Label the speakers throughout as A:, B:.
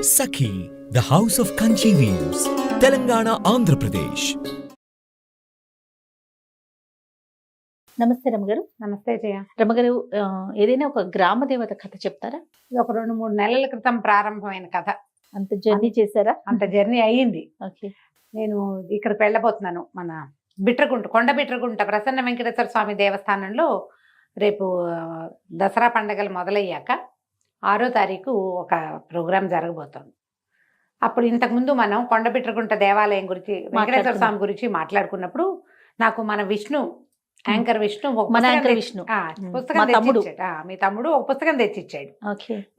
A: Sakhi, the House of Kanchi Weaves, Telangana, Andhra Pradesh.
B: నమస్తే రమగారు.
C: నమస్తే జయ.
B: రమగారు, ఏదైనా ఒక గ్రామ దేవత కథ చెప్తారా?
C: ఇది ఒక 2-3 నెలల క్రితం ప్రారంభమైన కథ.
B: అంత జర్నీ చేశారా?
C: అంత జర్నీ అయ్యింది.
B: ఓకే.
C: నేను ఇక్కడికి వెళ్ళబోతున్నాను. మన కొండ బిట్రగుంట ప్రసన్న వెంకటేశ్వర స్వామి దేవస్థానంలో రేపు దసరా పండగలు మొదలయ్యాక 6వ తారీఖు ఒక ప్రోగ్రాం జరగబోతోంది. అప్పుడు ఇంతకుముందు మనం కొండ బిట్రగుంట దేవాలయం గురించి, వెంకటేశ్వర స్వామి గురించి మాట్లాడుకున్నప్పుడు నాకు మన విష్ణు యాంకర్ విష్ణు పుస్తకం తెచ్చిచ్చాడు. మీ తమ్ముడు ఒక పుస్తకం తెచ్చిచ్చాడు,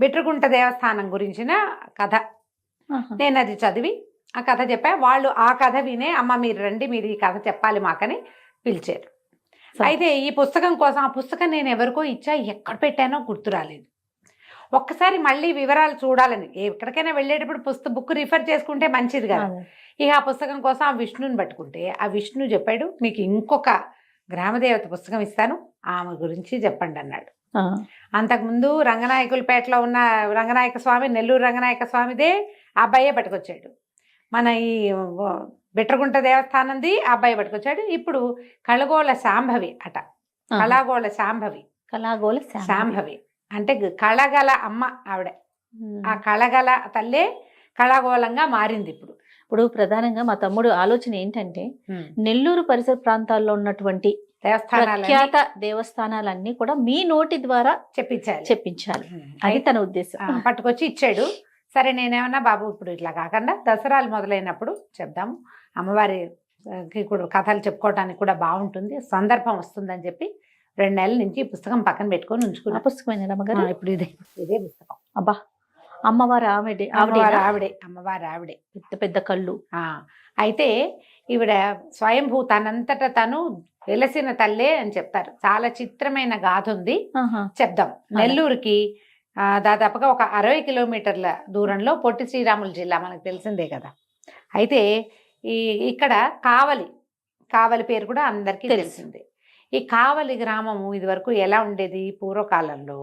C: బిట్రగుంట దేవస్థానం గురించిన కథ. నేను అది చదివి ఆ కథ చెప్పా. వాళ్ళు ఆ కథ వినే, అమ్మ మీరు రండి, మీరు ఈ కథ చెప్పాలి మాకని పిలిచారు. అయితే ఈ పుస్తకం కోసం ఆ పుస్తకం నేను ఎవరికో ఇచ్చా, ఎక్కడ పెట్టానో గుర్తు రాలేదు. ఒక్కసారి మళ్ళీ వివరాలు చూడాలని, ఎక్కడికైనా వెళ్ళేటప్పుడు బుక్ రిఫర్ చేసుకుంటే మంచిది కదా. ఇక ఆ పుస్తకం కోసం ఆ విష్ణుని పట్టుకుంటే ఆ విష్ణు చెప్పాడు, మీకు ఇంకొక గ్రామదేవత పుస్తకం ఇస్తాను, ఆమె గురించి చెప్పండి అన్నాడు. అంతకుముందు రంగనాయకులపేటలో ఉన్న రంగనాయక స్వామి, నెల్లూరు రంగనాయక స్వామిదే ఆ అబ్బాయే పట్టుకొచ్చాడు. మన ఈ బిట్రగుంట దేవస్థానంది ఆ అబ్బాయి పట్టుకొచ్చాడు. ఇప్పుడు కళగోళ శాంభవి అట. కళాగోళ శాంభవి అంటే కళగల అమ్మ ఆవిడ. ఆ కళగల తల్లే కళాగోళంగా మారింది.
B: ఇప్పుడు ప్రధానంగా మా తమ్ముడు ఆలోచన ఏంటంటే, నెల్లూరు పరిసర ప్రాంతాల్లో ఉన్నటువంటి ప్రఖ్యాత దేవస్థానాలన్నీ కూడా మీ నోటి ద్వారా చెప్పించాలి అది తన ఉద్దేశం.
C: పట్టుకొచ్చి ఇచ్చాడు. సరే నేనేమన్నా, బాబు ఇప్పుడు ఇట్లా కాకుండా దసరాలు మొదలైనప్పుడు చెప్దాము, అమ్మవారికి కూడా కథలు చెప్పుకోవడానికి కూడా బాగుంటుంది, సందర్భం వస్తుందని చెప్పి 2 నెలల నుంచి ఈ పుస్తకం పక్కన పెట్టుకొని ఉంచుకున్నా.
B: పుస్తకం ఇప్పుడు
C: ఇదే పుస్తకం.
B: అబ్బా, అమ్మవారు ఆవిడే.
C: పెద్ద
B: పెద్ద కళ్ళు.
C: అయితే ఈవిడ స్వయంభూ, తనంతట తను వెలసిన తల్లే అని చెప్తారు. చాలా చిత్రమైన గాథ ఉంది, చెప్దాం. నెల్లూరుకి దాదాపుగా ఒక 60 కిలోమీటర్ల దూరంలో పొట్టి శ్రీరాములు జిల్లా, మనకు తెలిసిందే కదా. అయితే ఇక్కడ కావలి పేరు కూడా అందరికీ తెలిసిందే. ఈ కావలి గ్రామము ఇదివరకు ఎలా ఉండేది, పూర్వకాలంలో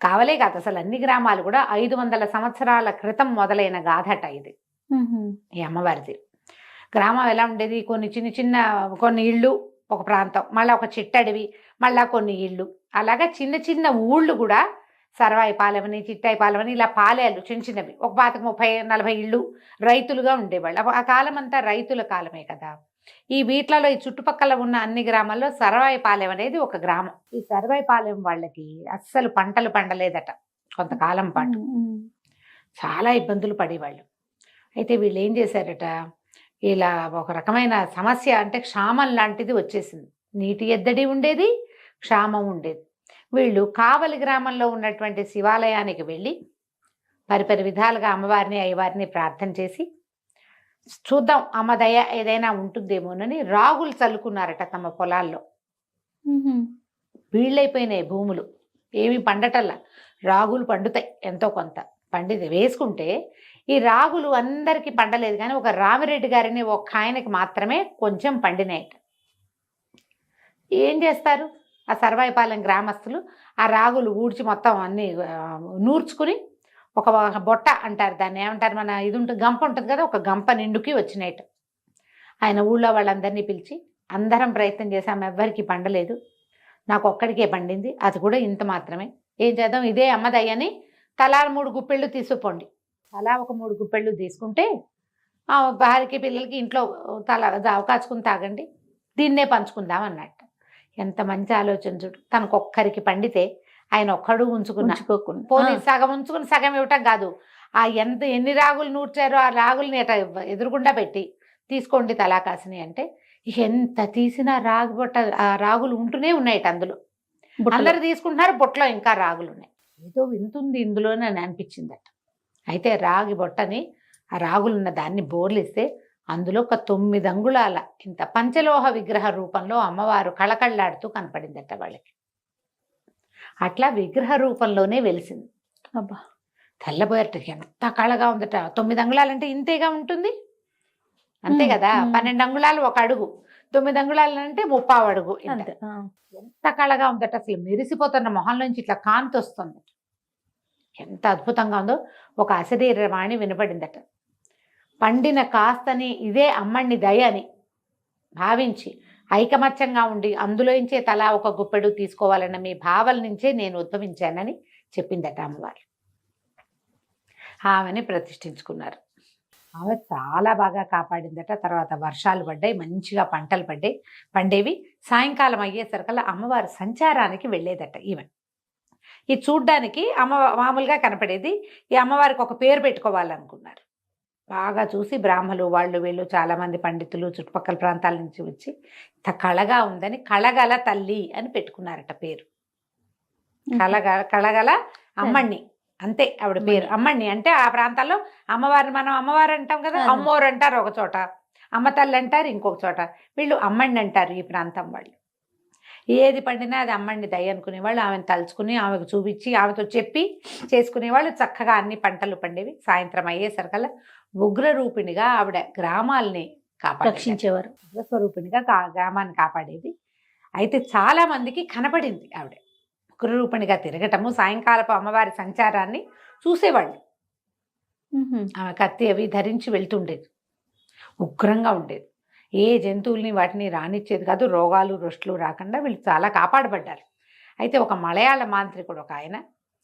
C: కావలే కాదు, అసలు అన్ని గ్రామాలు కూడా 500 సంవత్సరాల క్రితం మొదలైన గాథట ఇది. ఈ అమ్మవారిది గ్రామం ఎలా ఉండేది, కొన్ని ఇళ్ళు, ఒక ప్రాంతం, మళ్ళీ ఒక చిట్టడివి, మళ్ళా కొన్ని ఇళ్ళు, అలాగా చిన్న చిన్న ఊళ్ళు కూడా సర్వాయిపాలెమని, చిట్టాయిపాలెమని, ఇలా పాలేలు చిన్నవి, ఒక 30-40 ఇళ్ళు రైతులుగా ఉండేవాళ్ళు. ఆ కాలం అంతా రైతుల కాలమే కదా. ఈ వీట్లలో ఈ చుట్టుపక్కల ఉన్న అన్ని గ్రామాల్లో సర్వాయిపాలెం అనేది ఒక గ్రామం. ఈ సర్వాయిపాలెం వాళ్ళకి అస్సలు పంటలు పండలేదట కొంతకాలం పాటు, చాలా ఇబ్బందులు పడేవాళ్ళు. అయితే వీళ్ళు ఏం చేశారట, ఇలా ఒక రకమైన సమస్య, అంటే క్షామం లాంటిది వచ్చేసింది. నీటి ఎద్దడి ఉండేది, క్షామం ఉండేది. వీళ్ళు కావలి గ్రామంలో ఉన్నటువంటి శివాలయానికి వెళ్ళి పరిపరి విధాలుగా అమ్మవారిని అయ్యవారిని ప్రార్థన చేసి, చూద్దాం అమ్మ దయ ఏదైనా ఉంటుందేమోనని రాగులు చల్లుకున్నారట తమ పొలాల్లో. వీళ్ళైపోయినాయి భూములు, ఏమి పండటల్లా. రాగులు పండుతాయి, ఎంతో కొంత పండితే వేసుకుంటే. ఈ రాగులు అందరికీ పండలేదు, కానీ ఒక రామిరెడ్డి గారిని ఒక ఆయనకి మాత్రమే కొంచెం పండినాయట. ఏం చేస్తారు ఆ సర్వాయిపాలెం గ్రామస్తులు, ఆ రాగులు ఊడ్చి మొత్తం అన్ని నూర్చుకుని ఒక బొట్ట అంటారు దాన్ని, ఏమంటారు, మన ఇది ఉంటుంది, గంప ఉంటుంది కదా, ఒక గంప నిండుకి వచ్చినాయట. ఆయన ఊళ్ళో వాళ్ళందరినీ పిలిచి, అందరం ప్రయత్నం చేసాము, ఎవ్వరికి పండలేదు, నాకు ఒక్కడికే పండింది, అది కూడా ఇంత మాత్రమే, ఏం చేద్దాం, ఇదే అమ్మదయ్యని తలా 3 గుప్పెళ్ళు తీసుకుపోండి. అలా ఒక 3 గుప్పెళ్ళు తీసుకుంటే భార్యకి పిల్లలకి ఇంట్లో కాచుకుని తాగండి, దీన్నే పంచుకుందాం అన్నట్టు. ఎంత మంచి ఆలోచన చూడు. తనకు ఒక్కరికి పండితే ఆయన ఒక్కడు పోనీ సగం ఉంచుకుని సగం ఇవ్వటం కాదు, ఆ ఎన్ని రాగులు నూర్చారో ఆ రాగుల్ని ఎదురుగుండా పెట్టి తీసుకోండి తలా కాసిని అంటే, ఎంత తీసినా ఆ రాగులు ఉంటూనే ఉన్నాయట అందులో. అందరు తీసుకుంటున్నారు, బొట్టలో ఇంకా రాగులు ఉన్నాయి. ఏదో వింటుంది ఇందులోనే అని అనిపించిందట. అయితే రాగి బొట్టని, ఆ రాగులున్న దాన్ని బోర్లిస్తే అందులో ఒక 9 అంగుళాల ఇంత పంచలోహ విగ్రహ రూపంలో అమ్మవారు కళకళ్ళాడుతూ కనపడిందట వాళ్ళకి. అట్లా విగ్రహ రూపంలోనే వెలిసింది.
B: అబ్బా,
C: తెల్లబోయట, ఎంత కళగా ఉందట. 9 అంగుళాలంటే ఇంతేగా ఉంటుంది, అంతే కదా. 12 అంగుళాలు 1 అడుగు, 9 అంగుళాలు అంటే 30 అడుగు. ఎంత కళగా ఉందట, అసలు మెరిసిపోతున్న మొహంలోంచి ఇట్లా కాంతి వస్తుంది. ఎంత అద్భుతంగా ఉందో. ఒక అశరీరవాణి వినపడిందట. పండిన కాస్తని ఇదే అమ్మణ్ణి దయ అని భావించి ఐకమత్యంగా ఉండి అందులోంచే తలా ఒక గుప్పెడు తీసుకోవాలన్న మీ భావల నుంచే నేను ఉద్భవించానని చెప్పిందట అమ్మవారు. ఆమెని ప్రతిష్ఠించుకున్నారు. ఆమె చాలా బాగా కాపాడిందట. తర్వాత వర్షాలు పడ్డాయి, మంచిగా పంటలు పండేవి. సాయంకాలం అయ్యేసరికల్లా అమ్మవారు సంచారానికి వెళ్ళేదట ఈమె. ఇది చూడ్డానికి మామూలుగా కనపడేది. ఈ అమ్మవారికి ఒక పేరు పెట్టుకోవాలనుకున్నారు. బాగా చూసి బ్రాహ్మలు వాళ్ళు వీళ్ళు చాలామంది పండితులు చుట్టుపక్కల ప్రాంతాల నుంచి వచ్చి ఇంత కళగా ఉందని కళగల తల్లి అని పెట్టుకున్నారట పేరు. కళగల అమ్మణ్ణి, అంతే ఆవిడ పేరు. అమ్మణ్ణి అంటే ఆ ప్రాంతాల్లో అమ్మవారిని మనం అమ్మవారు అంటాం కదా, అమ్మోరు అంటారు ఒక చోట, అమ్మ తల్లి అంటారు ఇంకొక చోట, వీళ్ళు అమ్మణ్ణి అంటారు ఈ ప్రాంతం వాళ్ళు. ఏది పండినా అది అమ్మణ్ణి దయ అనుకునేవాళ్ళు. ఆమెను తలుచుకుని ఆమెకు చూపించి ఆమెతో చెప్పి చేసుకునేవాళ్ళు. చక్కగా అన్ని పంటలు పండేవి. సాయంత్రం అయ్యేసరికల్లా ఉగ్రరూపిణిగా ఆవిడ గ్రామాల్ని
B: రక్షించేవారు.
C: ఉగ్రస్వరూపిణిగా గ్రామాన్ని కాపాడేది. అయితే చాలా మందికి కనపడింది ఆవిడ ఉగ్రరూపిణిగా తిరగటము. సాయంకాలపు అమ్మవారి సంచారాన్ని చూసేవాళ్ళు. ఆమె కత్తి అవి ధరించి వెళ్తుండేది. ఉగ్రంగా ఉండేది. ఏ జంతువుల్ని వాటిని రానిచ్చేది కాదు. రోగాలు రొస్టులు రాకుండా వీళ్ళు చాలా కాపాడబడ్డారు. అయితే ఒక మలయాళ మాంత్రికుడు ఒక ఆయన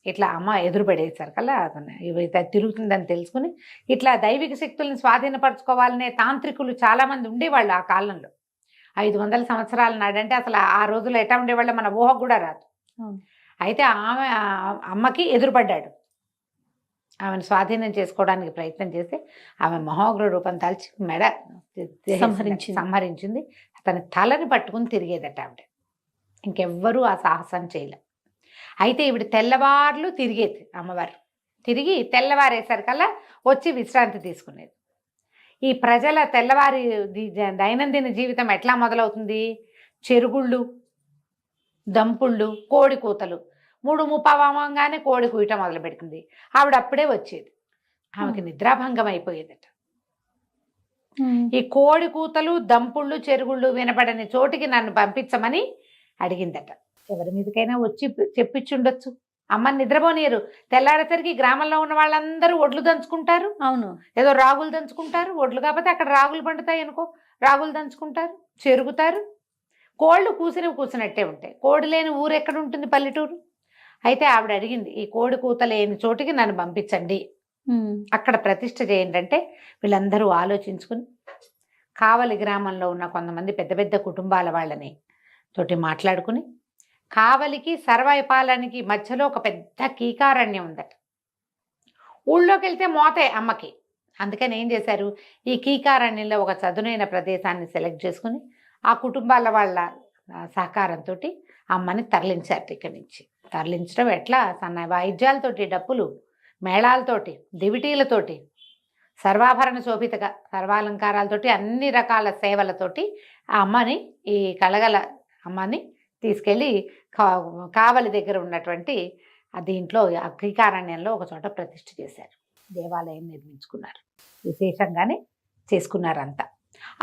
C: ఇట్లా అమ్మ ఎదురుపడేసరికల్లా అతను తిరుగుతుందని తెలుసుకుని ఇట్లా దైవిక శక్తుల్ని స్వాధీనపరచుకోవాలనే తాంత్రికులు చాలామంది ఉండేవాళ్ళు ఆ కాలంలో. 500 సంవత్సరాల నాడంటే అసలు ఆ రోజుల్లో ఎట్లా ఉండేవాళ్ళు మన ఊహకు కూడా రాదు. అయితే ఆమె అమ్మకి ఎదురుపడ్డాడు. ఆమెను స్వాధీనం చేసుకోవడానికి ప్రయత్నం చేస్తే ఆమె మహోగ్ర రూపం దాల్చి మెడ సంహరించింది. అతని తలని పట్టుకుని తిరిగేదట ఆవిడ. ఇంకెవ్వరూ ఆ సాహసం చేయలే. అయితే ఈవిడ తెల్లవార్లు తిరిగేది అమ్మవారు. తిరిగి తెల్లవారేసరికల్లా వచ్చి విశ్రాంతి తీసుకునేది. ఈ ప్రజల తెల్లవారి దైనందిన జీవితం ఎట్లా మొదలవుతుంది? చెరుగుళ్ళు, దంపుళ్ళు, కోడి కూతలు. 3:30 కోడి కూయటం మొదలు పెడుతుంది. ఆవిడ అప్పుడే వచ్చేది. ఆమెకి నిద్రాభంగం అయిపోయేదట. ఈ కోడి కూతలు, దంపుళ్ళు, చెరుగుళ్ళు వినపడని చోటికి నన్ను పంపించమని అడిగిందట. ఎవరి మీదకైనా వచ్చి చెప్పించుండొచ్చు. అమ్మని నిద్రపోనీయరు. తెల్లాడేసరికి గ్రామంలో ఉన్న వాళ్ళందరూ ఒడ్లు దంచుకుంటారు.
B: అవును,
C: ఏదో రాగులు దంచుకుంటారు. ఒడ్లు కాకపోతే అక్కడ రాగులు పండుతాయి అనుకో, రాగులు దంచుకుంటారు, చెరుగుతారు. కోళ్ళు కూసినట్టే ఉంటాయి. కోడి లేని ఊరు ఎక్కడ ఉంటుంది? పల్లెటూరు. అయితే ఆవిడ అడిగింది, ఈ కోడి కూత లేని చోటికి నన్ను పంపించండి, అక్కడ ప్రతిష్ఠ చేయండి అంటే వీళ్ళందరూ ఆలోచించుకుని కావలి గ్రామంలో ఉన్న కొంతమంది పెద్ద పెద్ద కుటుంబాల వాళ్ళని తోటి మాట్లాడుకుని కావలికి సర్వైపాలనికి మధ్యలో ఒక పెద్ద కీకారణ్యం ఉందట. ఊళ్ళోకి వెళ్తే మోతే అమ్మకి. అందుకని ఏం చేశారు, ఈ కీకారణ్యంలో ఒక చదునైన ప్రదేశాన్ని సెలెక్ట్ చేసుకుని ఆ కుటుంబాల వాళ్ళ సహకారంతో అమ్మని తరలించారు. ఇక్కడి నుంచి తరలించడం ఎట్లా? సన్న వాయిద్యాలతోటి, డప్పులు మేళాలతోటి, దివిటీలతోటి, సర్వాభరణ శోభితగా సర్వాలంకారాలతోటి, అన్ని రకాల సేవలతోటి ఆ అమ్మని, ఈ కలగల అమ్మని తీసుకెళ్ళి కావలి దగ్గర ఉన్నటువంటి దీంట్లో అగ్రికారణ్యంలో ఒక చోట ప్రతిష్ఠ చేశారు. దేవాలయం నిర్మించుకున్నారు. విశేషంగానే చేసుకున్నారంతా.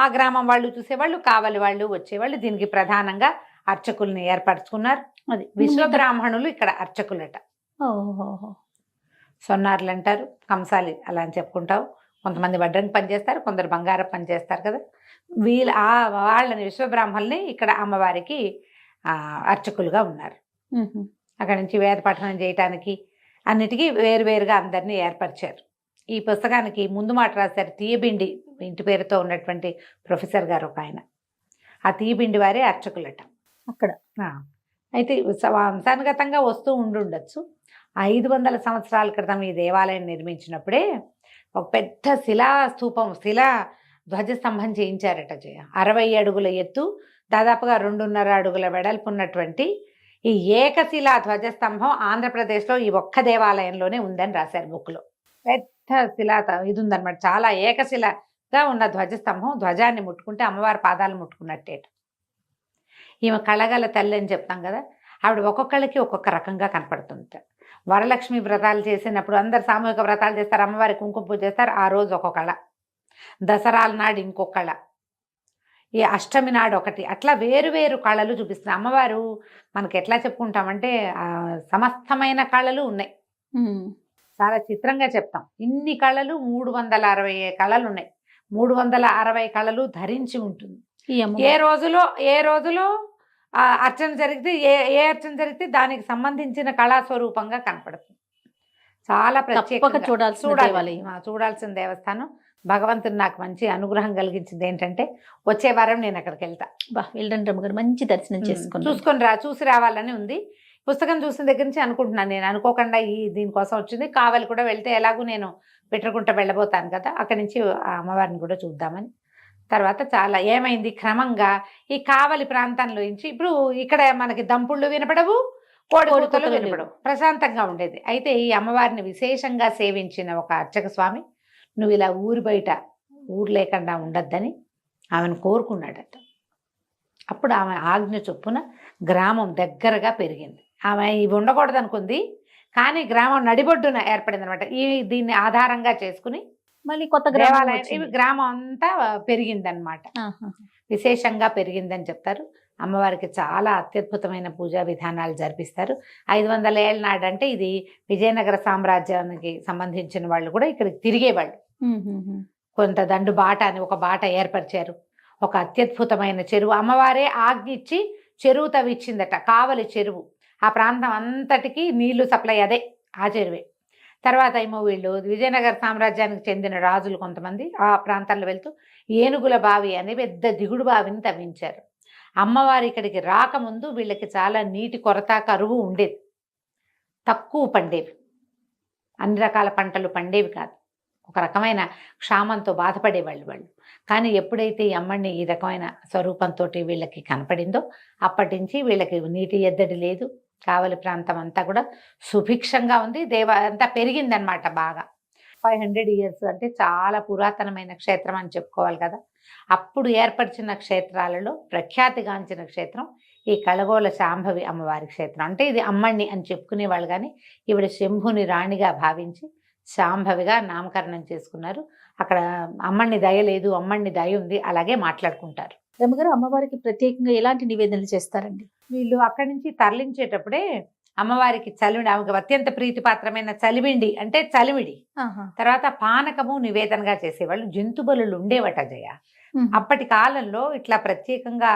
C: ఆ గ్రామం వాళ్ళు చూసేవాళ్ళు, కావలి వాళ్ళు వచ్చేవాళ్ళు. దీనికి ప్రధానంగా అర్చకుల్ని ఏర్పరచుకున్నారు. అది విశ్వబ్రాహ్మణులు ఇక్కడ అర్చకులట. సొన్నారులు అంటారు, కంసాలి అలా అని చెప్పుకుంటావు. కొంతమంది వడ్రంగి పని చేస్తారు, కొందరు బంగారం పని చేస్తారు కదా. వాళ్ళని విశ్వబ్రాహ్మణుల్ని ఇక్కడ అమ్మవారికి అర్చకులుగా ఉన్నారు. అక్కడి నుంచి వేద పఠనం చేయటానికి అన్నిటికీ వేరువేరుగా అందరినీ ఏర్పరిచారు. ఈ పుస్తకానికి ముందు మాట రాశారు తీయబిండి ఇంటి పేరుతో ఉన్నటువంటి ప్రొఫెసర్ గారు ఒక ఆయన. ఆ తీయబిండి వారే అర్చకులట అక్కడ. అయితే వంశానుగతంగా వస్తూ ఉండొచ్చు. 500 సంవత్సరాల క్రితం ఈ దేవాలయం నిర్మించినప్పుడే ఒక పెద్ద శిలాస్తూపం, శిలా ధ్వజస్తంభం చేయించారట. 60 అడుగుల ఎత్తు, దాదాపుగా 2.5 అడుగుల వెడల్పు ఉన్నటువంటి ఈ ఏకశిలా ధ్వజస్తంభం ఆంధ్రప్రదేశ్లో ఈ ఒక్క దేవాలయంలోనే ఉందని రాశారు బుక్లో. పెద్ద శిలా ఇది ఉందన్నమాట. చాలా ఏకశిలగా ఉన్న ధ్వజస్తంభం. ధ్వజాన్ని ముట్టుకుంటే అమ్మవారి పాదాలు ముట్టుకున్నట్టేట. ఈమె కళగల తల్లి అని చెప్తాం కదా. ఆవిడ ఒక్కొక్కళ్ళకి ఒక్కొక్క రకంగా కనపడుతుంట. వరలక్ష్మి వ్రతాలు చేసినప్పుడు అందరు సామూహిక వ్రతాలు చేస్తారు, అమ్మవారి కుంకుమ పూజ చేస్తారు. ఆ రోజు ఒక కళ, దసరాల నాడు ఇంకొక కళ, ఈ అష్టమి నాడు ఒకటి, అట్లా వేరు వేరు కళలు చూపిస్తుంది అమ్మవారు. మనకి ఎట్లా చెప్పుకుంటామంటే సమస్తమైన కళలు ఉన్నాయి. చాలా చిత్రంగా చెప్తాం. ఇన్ని కళలు 360 కళలు ఉన్నాయి. 360 కళలు ధరించి ఉంటుంది. ఏ రోజులో అర్చన జరిగితే ఏ అర్చన జరిగితే దానికి సంబంధించిన కళా స్వరూపంగా కనపడుతుంది. చాలా ప్రత్యేకంగా చూడాల్సిన దేవస్థానం. భగవంతుడు నాకు మంచి అనుగ్రహం కలిగించింది ఏంటంటే వచ్చే వారం నేను అక్కడికి వెళ్తా.
B: వెళ్ళండి రమ్మగారు, మంచి దర్శనం
C: చూసి రావాలని ఉంది. పుస్తకం చూసిన దగ్గర నుంచి అనుకుంటున్నాను, నేను అనుకోకుండా దీనికోసం వచ్చింది. కావాలి కూడా వెళ్తే ఎలాగూ నేను పెట్టకుంట వెళ్ళబోతాను కదా, అక్కడి నుంచి ఆ అమ్మవారిని కూడా చూద్దామని. తర్వాత చాలా ఏమైంది, క్రమంగా ఈ కావలి ప్రాంతంలో నుంచి ఇప్పుడు ఇక్కడ మనకి దంపుళ్ళు వినపడవు, కోడికూతలు వినపడవు, ప్రశాంతంగా ఉండేది. అయితే ఈ అమ్మవారిని విశేషంగా సేవించిన ఒక అర్చక స్వామి నువ్వు ఇలా ఊరి బయట ఊరు లేకుండా ఉండద్దని ఆమెను కోరుకున్నాడట. అప్పుడు ఆమె ఆజ్ఞ చొప్పున గ్రామం దగ్గరగా పెరిగింది. ఆమె ఇవి ఉండకూడదు అనుకుంది, కానీ గ్రామం నడిబొడ్డున ఏర్పడింది అనమాట. దీన్ని ఆధారంగా చేసుకుని
B: మళ్ళీ కొత్త
C: దేవాలయం ఇవి గ్రామం అంతా పెరిగిందనమాట. విశేషంగా పెరిగిందని చెప్తారు. అమ్మవారికి చాలా అత్యద్భుతమైన పూజా విధానాలు జరిపిస్తారు. 500 ఏళ్ళ నాడంటే ఇది విజయనగర సామ్రాజ్యానికి సంబంధించిన వాళ్ళు కూడా ఇక్కడికి తిరిగేవాళ్ళు. కొంత దండు బాట అని ఒక బాట ఏర్పరిచారు. ఒక అత్యద్భుతమైన చెరువు అమ్మవారే ఆజ్ఞిచ్చి చెరువు తవ్విచ్చిందట, కావలి చెరువు. ఆ ప్రాంతం అంతటికి నీళ్లు సప్లై అదే, ఆ చెరువే. తర్వాత ఏమో వీళ్ళు విజయనగర సామ్రాజ్యానికి చెందిన రాజులు కొంతమంది ఆ ప్రాంతాల్లో వెళ్తూ ఏనుగుల బావి అనే పెద్ద దిగుడు బావిని తవ్వించారు. అమ్మవారి ఇక్కడికి రాకముందు వీళ్ళకి చాలా నీటి కొరత, కరువు ఉండేది. తక్కువ పండేవి, అన్ని రకాల పంటలు పండేవి కాదు. ఒక రకమైన క్షామంతో బాధపడేవాళ్ళు వాళ్ళు. కానీ ఎప్పుడైతే ఈ అమ్మని ఈ రకమైన స్వరూపంతో వీళ్ళకి కనపడిందో అప్పటి నుంచి వీళ్ళకి నీటి ఎద్దడి లేదు. కావలి ప్రాంతం అంతా కూడా సుభిక్షంగా ఉంది. అంతా పెరిగిందనమాట బాగా. 500 years అంటే చాలా పురాతనమైన క్షేత్రం అని చెప్పుకోవాలి కదా. అప్పుడు ఏర్పరిచిన క్షేత్రాలలో ప్రఖ్యాతిగాంచిన క్షేత్రం ఈ కళగోల శాంభవి అమ్మవారి క్షేత్రం. అంటే ఇది అమ్మణ్ణి అని చెప్పుకునేవాళ్ళు, కానీ ఈవిడ శంభుని రాణిగా భావించి శాంభవిగా నామకరణం చేసుకున్నారు. అక్కడ అమ్మణ్ణి దయ లేదు, అమ్మణ్ణి దయ ఉంది, అలాగే మాట్లాడుకుంటారు.
B: రమ్మగారు, అమ్మవారికి ప్రత్యేకంగా ఎలాంటి నివేదనలు చేస్తారండి?
C: వీళ్ళు అక్కడి నుంచి తరలించేటప్పుడే అమ్మవారికి చలిమిడి, ఆమెకు అత్యంత ప్రీతిపాత్రమైన చలిమిండి అంటే చలిమిడి, తర్వాత పానకము నివేదనగా చేసేవాళ్ళు. జంతు బలులు ఉండేవట జయ. అప్పటి కాలంలో ఇట్లా ప్రత్యేకంగా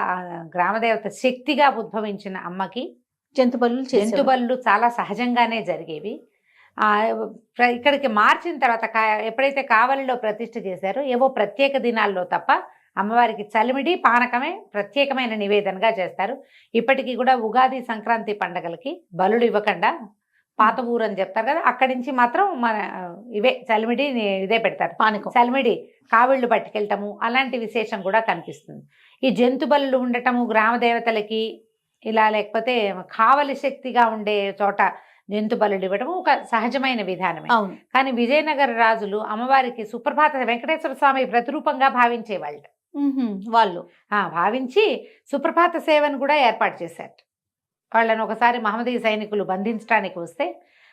C: గ్రామదేవత శక్తిగా ఉద్భవించిన అమ్మకి జంతు బలులు చాలా సహజంగానే జరిగేవి. ఇక్కడికి మార్చిన తర్వాత ఎప్పుడైతే కావలిలో ప్రతిష్ఠ చేశారో ఏవో ప్రత్యేక దినాల్లో తప్ప అమ్మవారికి చలిమిడి పానకమే ప్రత్యేకమైన నివేదనగా చేస్తారు. ఇప్పటికీ కూడా ఉగాది, సంక్రాంతి పండగలకి బలులు ఇవ్వకుండా పాత ఊరు అని చెప్తారు కదా, అక్కడి నుంచి మాత్రం మన ఇవే చలిమిడి ఇదే పెడతారు. పానకం, చలిమిడి, కావిళ్ళు పట్టుకెళ్ళటము అలాంటి విశేషం కూడా కనిపిస్తుంది. ఈ జంతు బలులు ఉండటము గ్రామ దేవతలకి ఇలా, లేకపోతే కావలి శక్తిగా ఉండే చోట జంతు బలులు ఇవ్వడం ఒక సహజమైన విధానమే. కానీ విజయనగర రాజులు అమ్మవారికి సుప్రభాత వెంకటేశ్వర స్వామి ప్రతిరూపంగా భావించేవాళ్ళు.
B: వాళ్ళు
C: భావించి సుప్రభాత సేవను కూడా ఏర్పాటు చేశారు. వాళ్ళని ఒకసారి మహమ్మదీయ సైనికులు బంధించడానికి వస్తే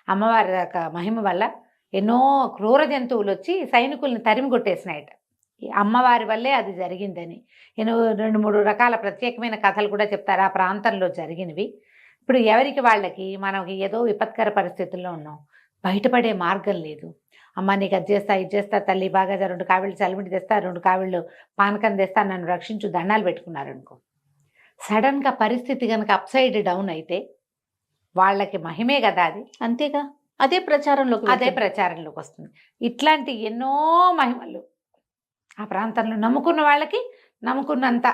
C: అమ్మవారి మహిమ వల్ల ఎన్నో క్రూర జంతువులు వచ్చి సైనికుల్ని తరిమి కొట్టేసినాయట. అమ్మవారి వల్లే అది జరిగిందని 2-3 రకాల ప్రత్యేకమైన కథలు కూడా చెప్తారు ఆ ప్రాంతంలో జరిగినవి. ఇప్పుడు ఎవరికి వాళ్ళకి మనకి ఏదో విపత్కర పరిస్థితుల్లో ఉన్నాం, బయటపడే మార్గం లేదు. అమ్మ నీకు అది చేస్తా, ఇది చేస్తా తల్లి, బాగా 2 కావిళ్ళు చలిమిడి తెస్తా, 2 కావిళ్ళు పానకం తెస్తా, నన్ను రక్షించు, దండాలు పెట్టుకున్నారనుకో. సడన్గా పరిస్థితి కనుక అప్సైడ్ డౌన్ అయితే వాళ్ళకి మహిమే కదా అది.
B: అంతేగా, అదే ప్రచారంలోకి
C: వస్తుంది. ఇట్లాంటి ఎన్నో మహిమలు ఆ ప్రాంతంలో నమ్ముకున్న వాళ్ళకి నమ్ముకున్నంత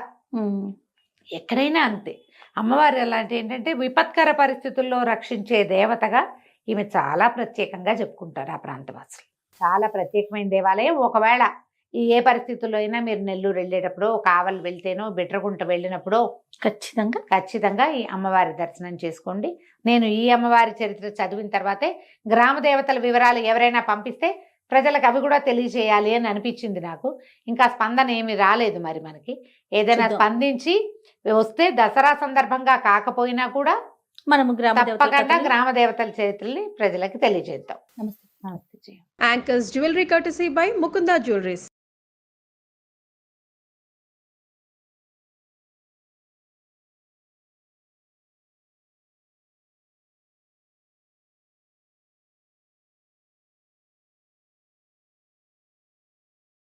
C: ఎక్కడైనా అంతే. అమ్మవారు అలాంటి ఏంటంటే విపత్కర పరిస్థితుల్లో రక్షించే దేవతగా ఈమె చాలా ప్రత్యేకంగా చెప్పుకుంటారు ఆ ప్రాంతవాసులు. చాలా ప్రత్యేకమైన దేవాలయం. ఒకవేళ ఏ పరిస్థితుల్లో అయినా మీరు నెల్లూరు వెళ్ళేటప్పుడు, కావలి వెళ్తేనో, బిట్రగుంట వెళ్ళినప్పుడు ఖచ్చితంగా ఈ అమ్మవారి దర్శనం చేసుకోండి. నేను ఈ అమ్మవారి చరిత్ర చదివిన తర్వాతే గ్రామ దేవతల వివరాలు ఎవరైనా పంపిస్తే ప్రజలకు అవి కూడా తెలియజేయాలి అని అనిపించింది నాకు. ఇంకా స్పందన ఏమి రాలేదు. మరి మనకి ఏదైనా స్పందించి వస్తే దసరా సందర్భంగా కాకపోయినా కూడా
B: మనము
C: తప్పకుండా గ్రామ దేవతల చరిత్రని ప్రజలకు తెలియజేద్దాం.
B: నమస్తే.
D: Anchors Jewelry courtesy by Mukunda Jewelries.